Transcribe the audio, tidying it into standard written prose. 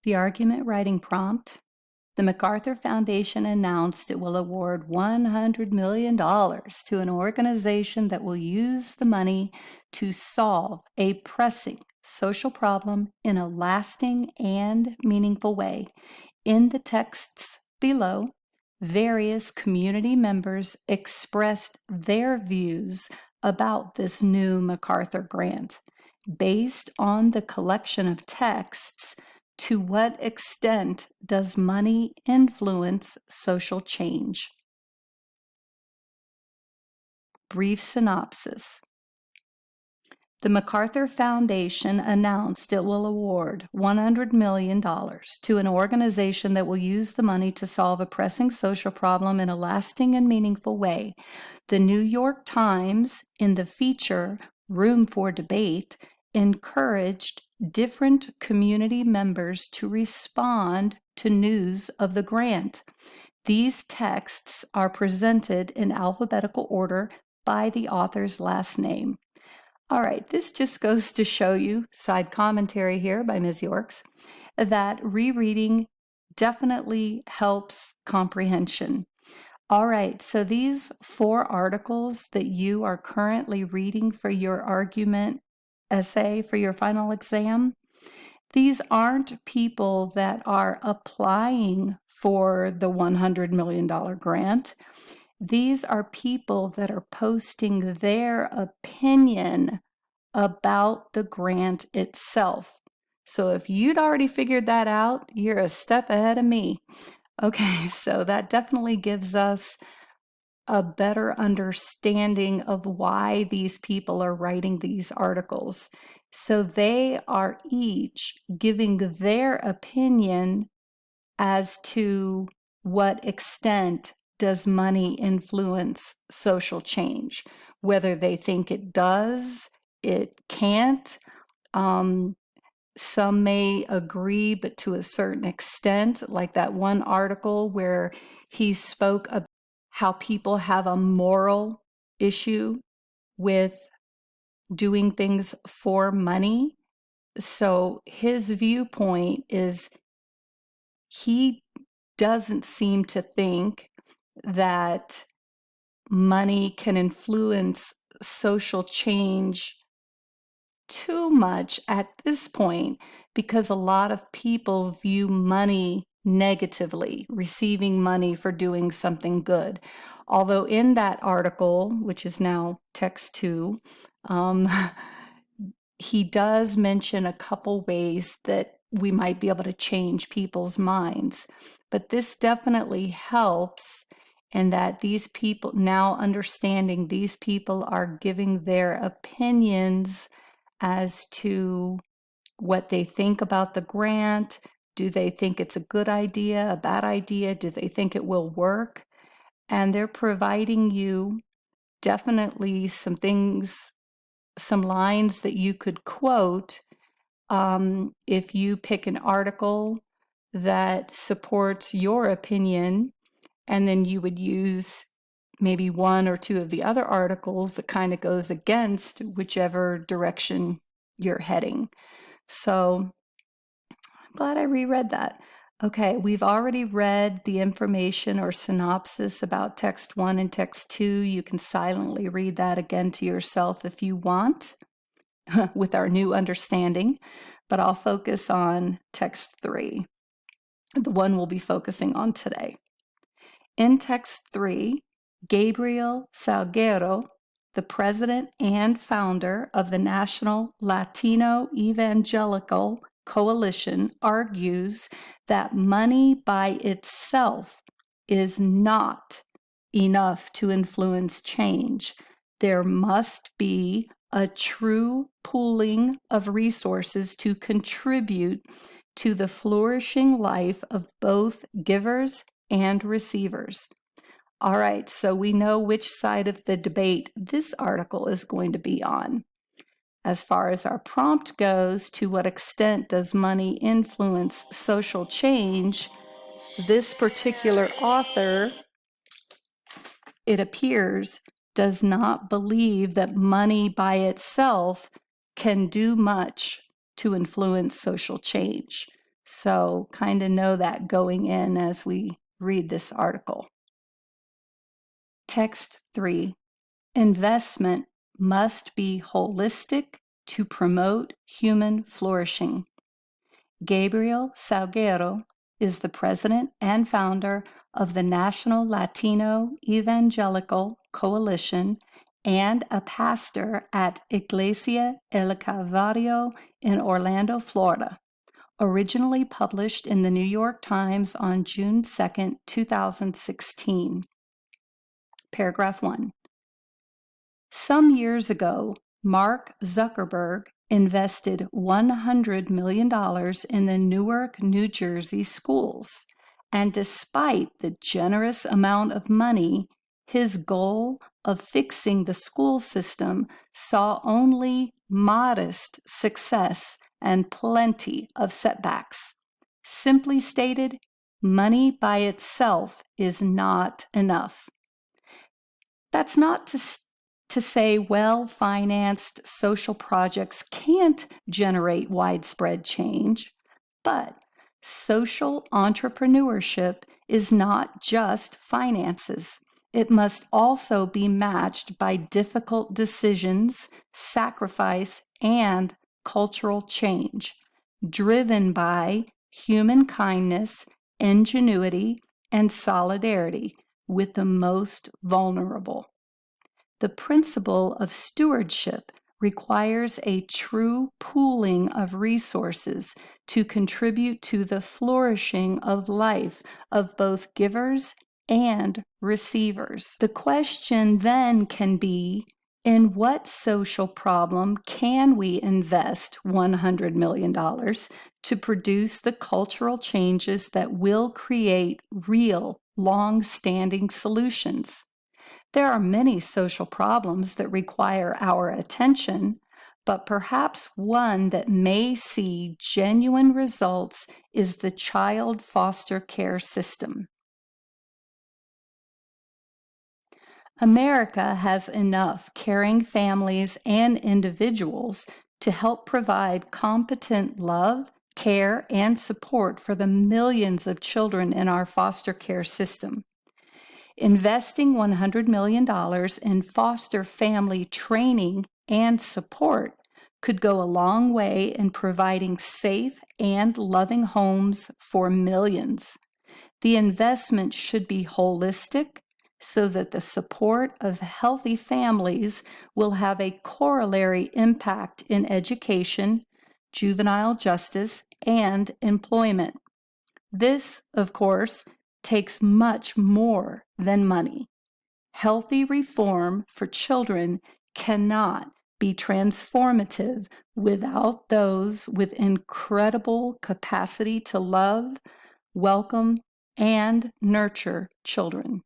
The argument writing prompt. The MacArthur Foundation announced it will award $100 million to an organization that will use the money to solve a pressing social problem in a lasting and meaningful way. In the texts below, various community members expressed their views about this new MacArthur grant. Based on the collection of texts, to what extent does money influence social change? Brief synopsis. The MacArthur Foundation announced it will award $100 million to an organization that will use the money to solve a pressing social problem in a lasting and meaningful way. The New York Times, in the feature Room for Debate, encouraged different community members to respond to news of the grant. These texts are presented in alphabetical order by the author's last name. All right, this just goes to show you, side commentary here by Ms. Yorks, that rereading definitely helps comprehension. All right, so these 4 articles that you are currently reading for your argument essay for your final exam, these aren't people that are applying for the $100 million grant. These are people that are posting their opinion about the grant itself. So if you'd already figured that out, you're a step ahead of me. Okay, so that definitely gives us a better understanding of why these people are writing these articles. So they are each giving their opinion as to what extent does money influence social change, whether they think it does, it can't. Some may agree, but to a certain extent, like that one article where he spoke about how people have a moral issue with doing things for money. So his viewpoint is he doesn't seem to think that money can influence social change too much at this point, because a lot of people view money negatively, receiving money for doing something good. Although in that article, which is now text 2, he does mention a couple ways that we might be able to change people's minds. But this definitely helps in that these people, now understanding these people are giving their opinions as to what they think about the grant. Do they think it's a good idea, a bad idea? Do they think it will work? And they're providing you definitely some things, some lines that you could quote if you pick an article that supports your opinion, and then you would use maybe 1 or 2 of the other articles that kind of goes against whichever direction you're heading. So I'm glad I reread that. Okay, we've already read the information or synopsis about text 1 and text 2. You can silently read that again to yourself if you want with our new understanding, but I'll focus on text 3, the one we'll be focusing on today. In text 3, Gabriel Salguero, the president and founder of the National Latino Evangelical Coalition, argues that money by itself is not enough to influence change. There must be a true pooling of resources to contribute to the flourishing life of both givers and receivers. All right, so we know which side of the debate this article is going to be on. As far as our prompt goes, to what extent does money influence social change? This particular author, it appears, does not believe that money by itself can do much to influence social change. So kind of know that going in as we read this article. Text 3. Investment must be holistic to promote human flourishing. Gabriel Salguero is the president and founder of the National Latino Evangelical Coalition and a pastor at Iglesia El Calvario in Orlando, Florida. Originally published in the New York Times on June 2, 2016. Paragraph 1. Some years ago, Mark Zuckerberg invested $100 million in the Newark, New Jersey schools, and despite the generous amount of money, his goal of fixing the school system saw only modest success and plenty of setbacks. Simply stated, money by itself is not enough. That's not to say well-financed social projects can't generate widespread change, but social entrepreneurship is not just finances. It must also be matched by difficult decisions, sacrifice, and cultural change, driven by human kindness, ingenuity, and solidarity with the most vulnerable. The principle of stewardship requires a true pooling of resources to contribute to the flourishing of life of both givers and receivers. The question then can be, in what social problem can we invest $100 million to produce the cultural changes that will create real, long-standing solutions? There are many social problems that require our attention, but perhaps one that may see genuine results is the child foster care system. America has enough caring families and individuals to help provide competent love, care, and support for the millions of children in our foster care system. Investing $100 million in foster family training and support could go a long way in providing safe and loving homes for millions. The investment should be holistic so that the support of healthy families will have a corollary impact in education, juvenile justice, and employment. This, of course, takes much more than money. Healthy reform for children cannot be transformative without those with incredible capacity to love, welcome, and nurture children.